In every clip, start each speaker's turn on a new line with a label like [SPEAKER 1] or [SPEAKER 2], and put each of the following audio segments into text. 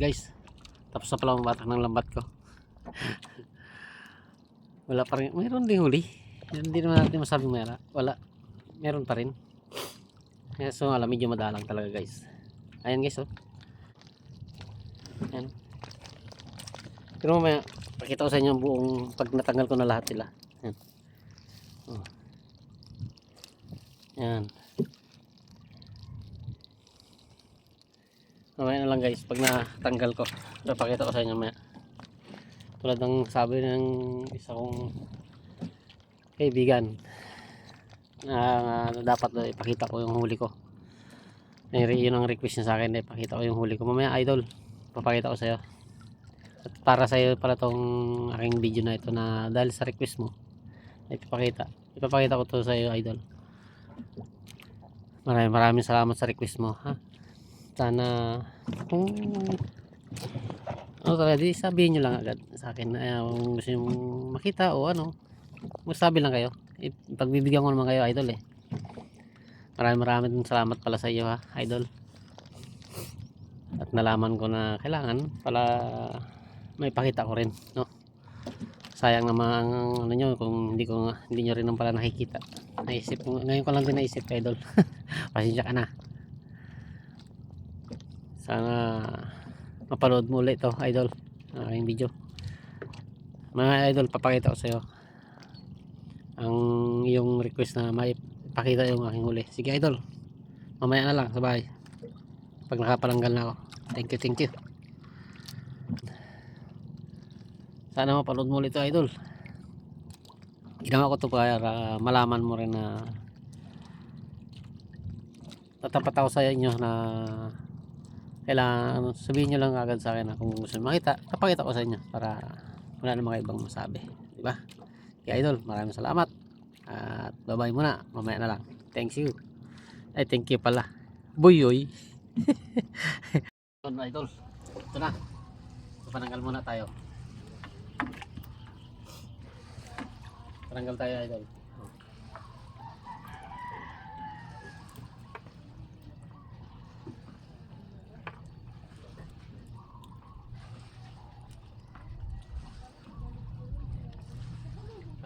[SPEAKER 1] guys. Tapos na pala mabatak ng lambat ko. Wala pa rin. Mayroon din huli. Hindi naman natin masabing mayroon. Wala. Meron pa rin. So alam, medyo madalang talaga guys. Ayan guys, oh. Ayan. Pero mamaya pakita ko sa inyo ang buong pag natanggal ko na lahat sila. Ayan. Oh. Ayan. Mamaya na lang guys pag natanggal ko. Papakita ko sa inyo mamaya. Tulad ng sabi ng isa kong kaibigan na dapat na ipakita ko yung huli ko. Yun ang request niya sa akin, ipakita ko yung huli ko. Mamaya idol, papakita ko sa iyo. At para sa iyo pala tong aking video na ito, na dahil sa request mo ipapakita ko to sa iyo idol. Maraming salamat sa request mo, ha. Sana kung ano talaga, di sabihin nyo lang agad sa akin kung gusto nyo makita o ano, magsabi lang kayo. Pagbibigyan ko naman kayo idol eh. Maraming salamat pala sa iyo, ha idol. At nalaman ko na kailangan pala may pakita ko rin, no. Sayang naman ang ano nyo kung hindi nyo rin pala nakikita. Naisip ko ngayon, ko lang din naisip idol. Pasensya ka na. Sana mapanood mo ulit to idol, aking video. Mga idol, papakita ko sa iyo ang iyong request na maipakita yung aking huli. Sige idol, mamaya na lang sa bahay pag nakapalanggal na ako. Thank you. Sana mapanood mo ulit to idol. Ginawa ko to para malaman mo rin na tatapat ako sa inyo, na kailangan sabihin nyo lang agad sa akin na kung gusto makita, papakita ko sa inyo para wala na mga ibang masabi, diba? Kaya idol, maraming salamat at bye bye muna, mamaya na lang. Thank you pala, buyoy. Idol, ito na, pananggal muna tayo. Pananggal tayo idol.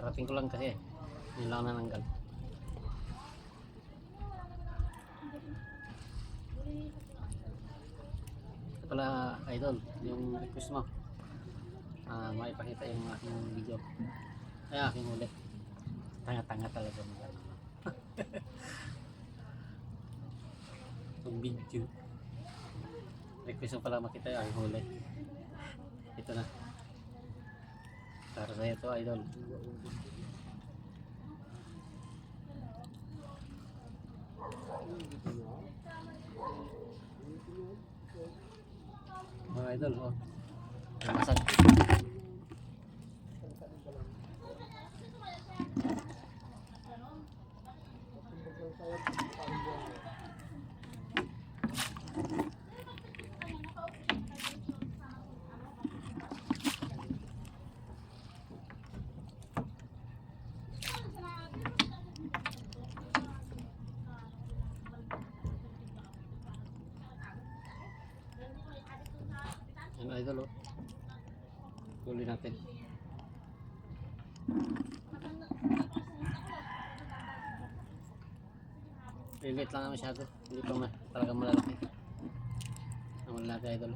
[SPEAKER 1] Karating ko lang kasi yun lang nananggal. Ito pala idol, yung request mo, maipakita yung aking video, ay aking ulit. Tanga talaga mo. Yung video request mo pala makita yung aking huli. Ito na para sa ito idol. Mga idol, oh, masag. Yan idol, oh, huli natin. Lilit lang naman masyado, hindi pa talagang malalaki. Ang malalaki idol.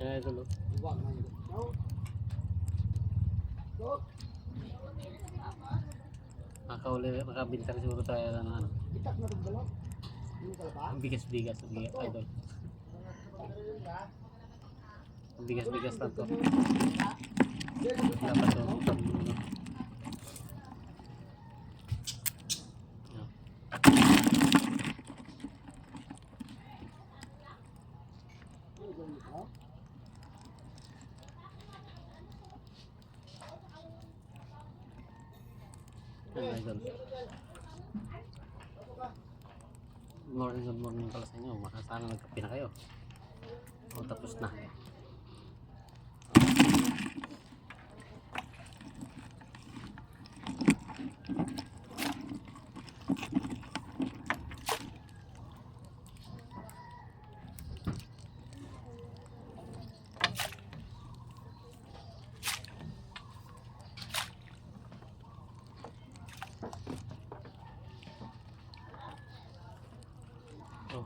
[SPEAKER 1] Yan idol, oh. Makabili tayo siguro tayo ng ano. Ang bigas idol. Ang bigas lang to. Dapat to. Ayan, idol. Good morning pala sa inyo. Sana nagkape na kayo. O, tapos na. Oh.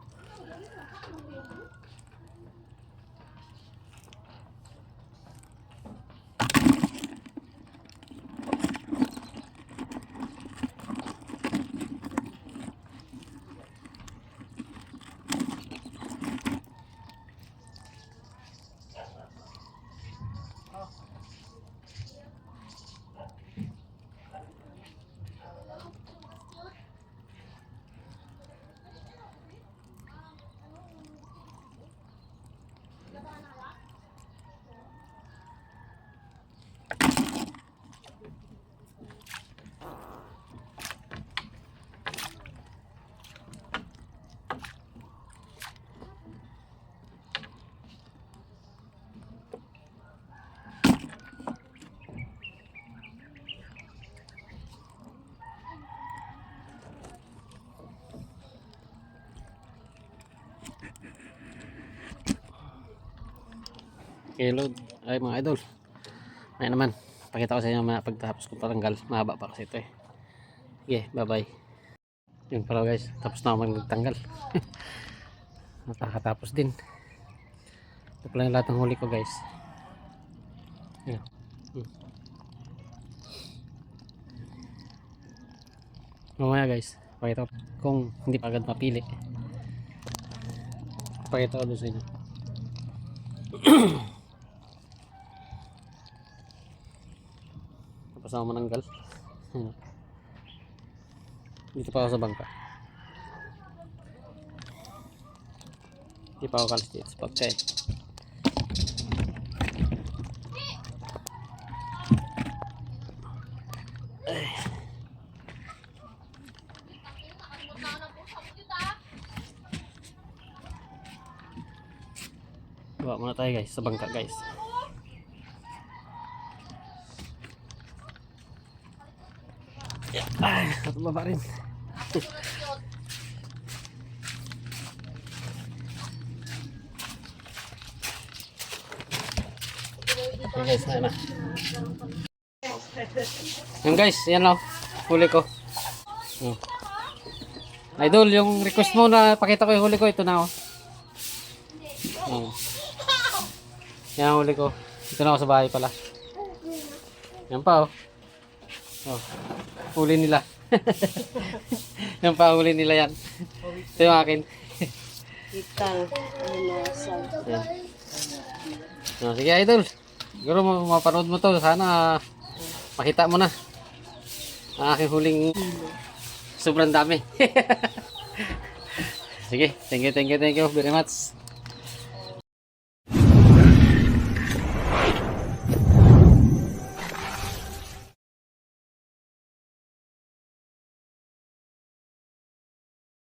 [SPEAKER 1] Okay, load. Ay mga idol. May naman. Pakita ko sa inyo mga pagtapos ko patanggal. Mahaba pa kasi ito eh. Okay, bye bye. Yun pala guys. Tapos na ako magtanggal. Nakakatapos din. Ito pala yung lahat ng huli ko guys. Yan. Mamaya guys. Pakita ko kung hindi pa agad mapili. Pakita ko doon sa inyo. Tapos ako mananggal. Dito pa ako sa bangka. Hindi pa ako kalis dito sa pagkain. Bawa muna tayo guys sa bangka guys. Ay, satu baba rin. Okay guys, na. Yan guys, yan lang. Huli ko. Idol, yung request mo na pakita ko yung huli ko, ito na oh. Yan ang huli ko. Ito na ako sa bahay pala. Yan pa oh. Oh. Huli nila. Yan pa, huli nila yan. Ito yung akin.
[SPEAKER 2] Itang inasal.
[SPEAKER 1] Oh, sige idol. Siguro mapanood mo to. Sana makita mo na ang aking huling sobrang dami. Sige, thank you very much.